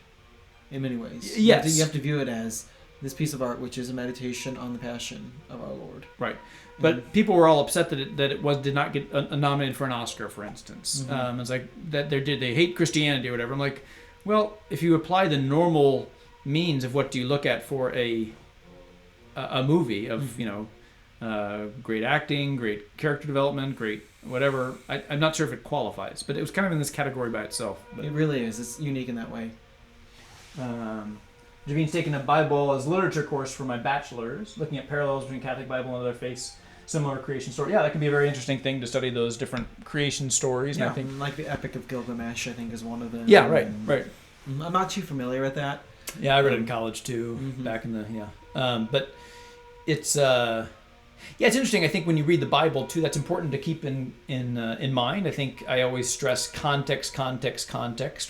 in many ways. Yes. You have to view it as this piece of art, which is a meditation on the Passion of our Lord. Right. But people were all upset that it did not get nominated for an Oscar, for instance. It's like that they hate Christianity or whatever. I'm like, well, if you apply the normal means of what do you look at for a movie of great acting, great character development, great whatever, I'm not sure if it qualifies, but it was kind of in this category by itself. But, it really is. It's unique in that way. Javine's taking a Bible as literature course for my bachelor's, looking at parallels between Catholic Bible and other faiths. Similar creation story. Yeah, that could be a very interesting thing to study those different creation stories. Yeah, and I think like the Epic of Gilgamesh, I think, is one of them. Yeah, right. I'm not too familiar with that. Yeah, I read it in college too, back in the but it's it's interesting. I think when you read the Bible too, that's important to keep in mind. I think I always stress context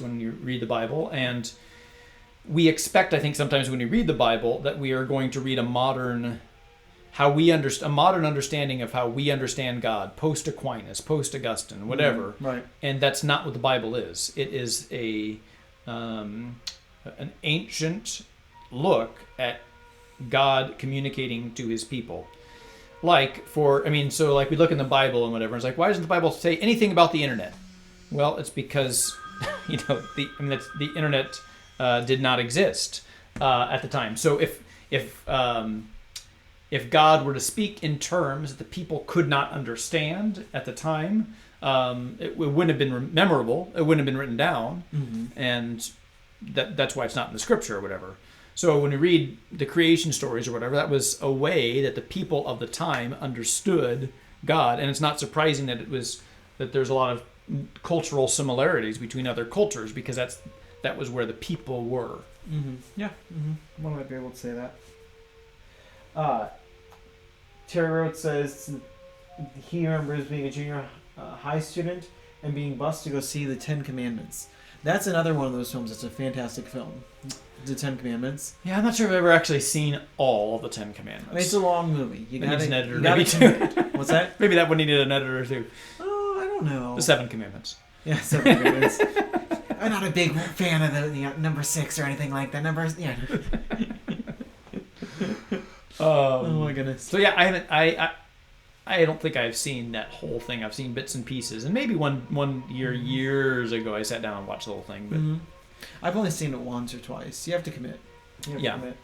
when you read the Bible, and we expect, I think, sometimes when you read the Bible that we are going to read a modern understanding of how we understand God, post Aquinas, post Augustine, whatever. Right. And that's not what the Bible is. It is an ancient look at God communicating to His people. So like we look in the Bible and whatever, it's like, why doesn't the Bible say anything about the internet? Well, it's because, the internet did not exist at the time. So if God were to speak in terms that the people could not understand at the time, it wouldn't have been memorable. It wouldn't have been written down, and that's why it's not in the scripture or whatever. So when we read the creation stories or whatever, that was a way that the people of the time understood God, and it's not surprising that there's a lot of cultural similarities between other cultures, because that was where the people were. Yeah, one might be able to say that. Terry Roth says he remembers being a junior high student and being bused to go see the Ten Commandments. That's another one of those films that's a fantastic film. The Ten Commandments. Yeah, I'm not sure if I've ever actually seen all of the Ten Commandments. I mean, it's a long movie. You needs an editor, maybe too. What's that? Maybe that one needed an editor too. Oh, I don't know. The Seven Commandments. Yeah, Seven Commandments. I'm not a big fan of the number 6 or anything like that. Oh my goodness. So yeah, I don't think I've seen that whole thing. I've seen bits and pieces, and maybe one year years ago I sat down and watched the whole thing. But I've only seen it once or twice. You have to commit. Commit.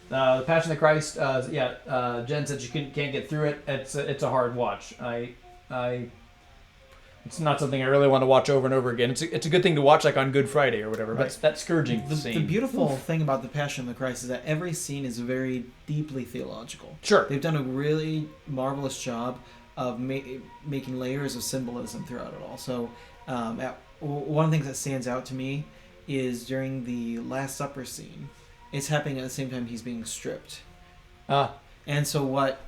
The Passion of the Christ. Jen said she can't get through it. It's a hard watch. It's not something I really want to watch over and over again. It's a good thing to watch like on Good Friday or whatever. Right. But that scourging scene. The beautiful thing about the Passion of the Christ is that every scene is very deeply theological. Sure. They've done a really marvelous job of making layers of symbolism throughout it all. So one of the things that stands out to me is during the Last Supper scene. It's happening at the same time he's being stripped. And so what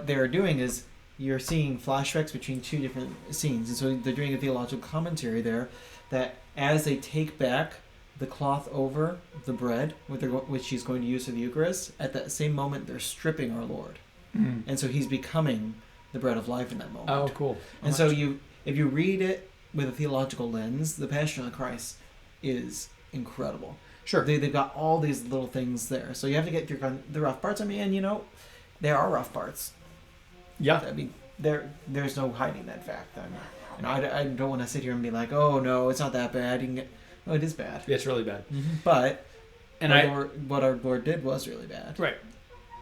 they're doing is you're seeing flashbacks between two different scenes. And so they're doing a theological commentary there that as they take back the cloth over the bread, which he's going to use for the Eucharist, at that same moment they're stripping our Lord. And so he's becoming the bread of life in that moment. Oh, cool. And so if you read it with a theological lens, the Passion of the Christ is incredible. Sure. They've got all these little things there. So you have to get through the rough parts. I mean, there are rough parts. Yeah. I mean, there's no hiding that fact. I don't want to sit here and be like, oh no, it's not that bad. It is bad. It's really bad. But what our Lord did was really bad. Right.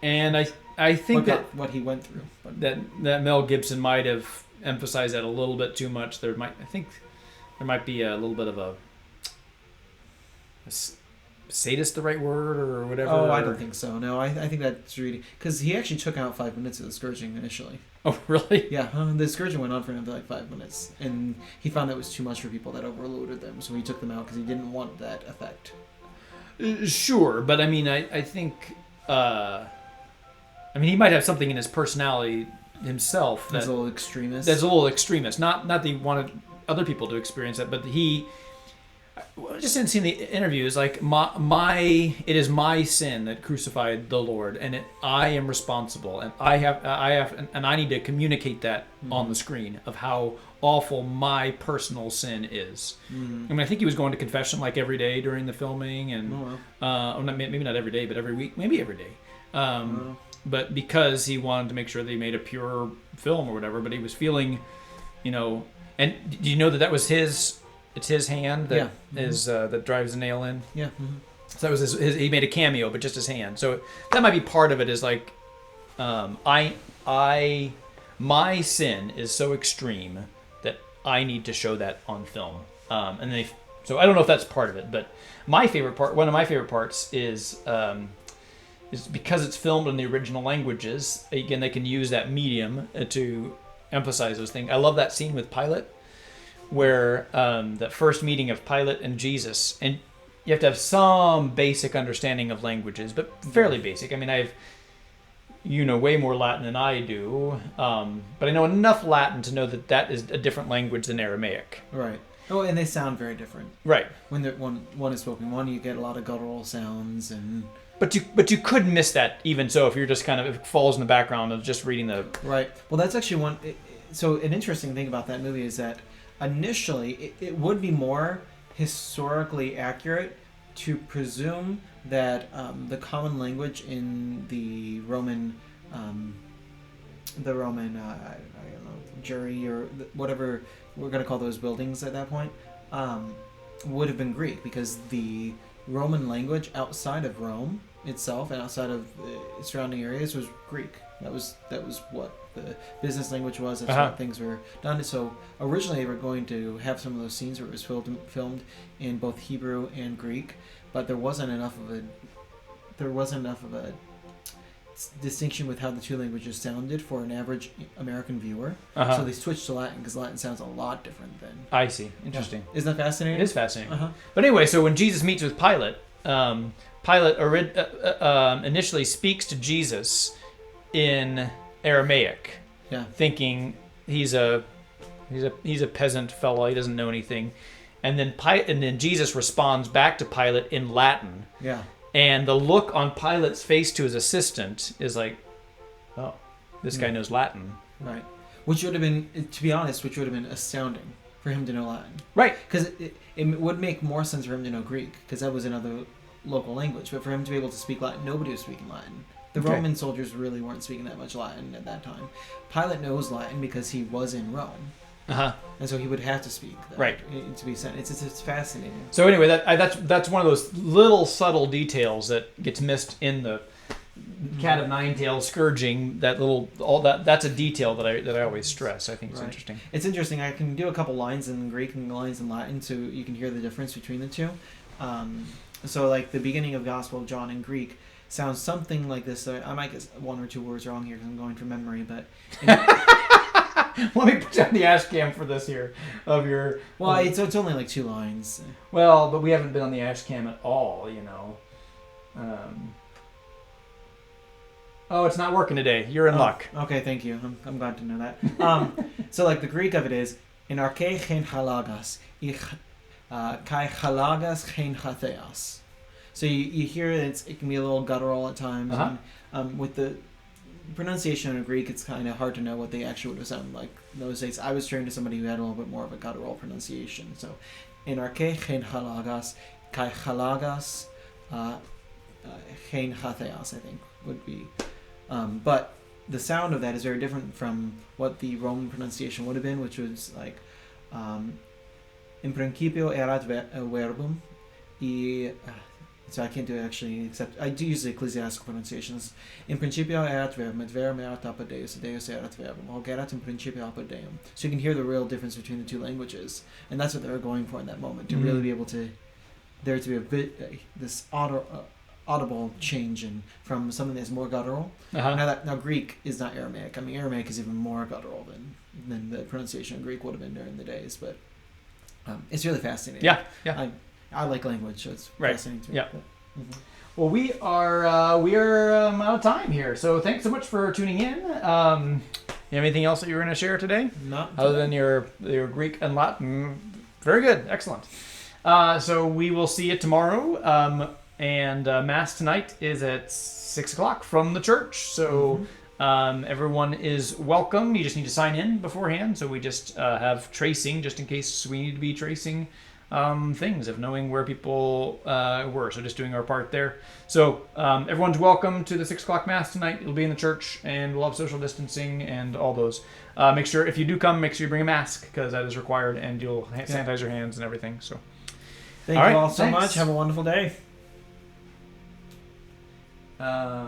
And I think what he went through. That Mel Gibson might have emphasized that a little bit too much. I think there might be a little bit of a sadist, the right word, or whatever? Oh, I don't think so. No, I think that's reading, because he actually took out 5 minutes of the scourging initially. Oh, really? Yeah, the scourging went on for another 5 minutes, and he found that was too much for people that overloaded them, so he took them out because he didn't want that effect. Sure, but I mean, I think, he might have something in his personality himself that's a little extremist. That's a little extremist. Not that he wanted other people to experience that, but he. Just in seeing the interviews, like it is my sin that crucified the Lord, and I am responsible, and I need to communicate that on the screen of how awful my personal sin is. I mean, I think he was going to confession like every day during the filming, and maybe not every day, but every week, maybe every day. But because he wanted to make sure they made a pure film or whatever, but he was feeling, and do you know that was his? It's his hand that is that drives the nail in. Yeah. So that was his. He made a cameo, but just his hand. So that might be part of it. Is like, my sin is so extreme that I need to show that on film. So I don't know if that's part of it, but one of my favorite parts is because it's filmed in the original languages. Again, they can use that medium to emphasize those things. I love that scene with Pilate, where that first meeting of Pilate and Jesus, and you have to have some basic understanding of languages, but fairly basic. I mean, way more Latin than I do, but I know enough Latin to know that is a different language than Aramaic. Right. Oh, and they sound very different. Right. When one is spoken, you get a lot of guttural sounds, and but you could miss that even so if you're just if it falls in the background of just reading the. Right. Well, that's actually one. So an interesting thing about that movie is that initially it would be more historically accurate to presume that the common language in the Roman, I don't know, jury or whatever we're going to call those buildings at that point, would have been Greek, because the Roman language outside of Rome itself and outside of the surrounding areas was Greek. That was what the business language was. That's what things were done. So originally they were going to have some of those scenes where it was filmed in both Hebrew and Greek, but there wasn't enough of a distinction with how the two languages sounded for an average American viewer. So they switched to Latin because Latin sounds a lot different than. I see. Interesting. Yeah. Isn't that fascinating? It is fascinating. But anyway, so when Jesus meets with Pilate, Pilate initially speaks to Jesus in Aramaic, thinking he's a peasant fellow, he doesn't know anything, and then Jesus responds back to Pilate in Latin. Yeah. And the look on Pilate's face to his assistant is like, oh, this guy knows Latin. Right. Which would have been, to be honest, astounding for him to know Latin. Right. Because it would make more sense for him to know Greek, because that was another local language. But for him to be able to speak Latin, nobody was speaking Latin. The Roman soldiers really weren't speaking that much Latin at that time. Pilate knows Latin because he was in Rome. And so he would have to speak that, right, to be sent. It's fascinating. So anyway, that's one of those little subtle details that gets missed in the Cat of Nine Tails scourging. That's a detail that I always stress. I think it's interesting. It's interesting. I can do a couple lines in Greek and lines in Latin, so you can hear the difference between the two. So like the beginning of Gospel of John in Greek sounds something like this. I might get one or two words wrong here because I'm going from memory, but. Let me put down the Ashcam for this here of your. Well, it's only like 2 lines. Well, but we haven't been on the Ashcam at all, you know. Oh, it's not working today. You're in luck. Okay, thank you. I'm glad to know that. So like the Greek of it is in arche chen halagas, kai halagas chen hatheas. So you hear it can be a little guttural at times. And, with the pronunciation in Greek, it's kind of hard to know what they actually would have sounded like in those days. I was trained to somebody who had a little bit more of a guttural pronunciation. So, in arche chen halagas, kai halagas, chen hatheas, I think would be. But the sound of that is very different from what the Roman pronunciation would have been, which was like, in principio erat verbum, so I can't do it actually, except I do use the ecclesiastical pronunciations. In principio erat verbum, et verum erat apud Deus, et Deus erat verbum, hoc erat in principio apud Deum. So you can hear the real difference between the two languages, and that's what they were going for in that moment, to really be able to, there to be a bit this audible change from something that's more guttural. Now Greek is not Aramaic. I mean, Aramaic is even more guttural than the pronunciation of Greek would have been during the days, but it's really fascinating. Yeah. I like language, so it's fascinating to me. Yeah. Well, we are out of time here, so thanks so much for tuning in. You have anything else that you were going to share today? Not other than your Greek and Latin. Very good, excellent. So we will see you tomorrow, and Mass tonight is at 6:00 from the church. So everyone is welcome. You just need to sign in beforehand. So we just have tracing, just in case we need to be tracing things of knowing where people were. So just doing our part there. So everyone's welcome to the 6:00 Mass tonight. It'll be in the church, and we'll have social distancing and all those. Make sure, if you do come, make sure you bring a mask, because that is required, and you'll sanitize your hands and everything. So thank you all so much. Have a wonderful day.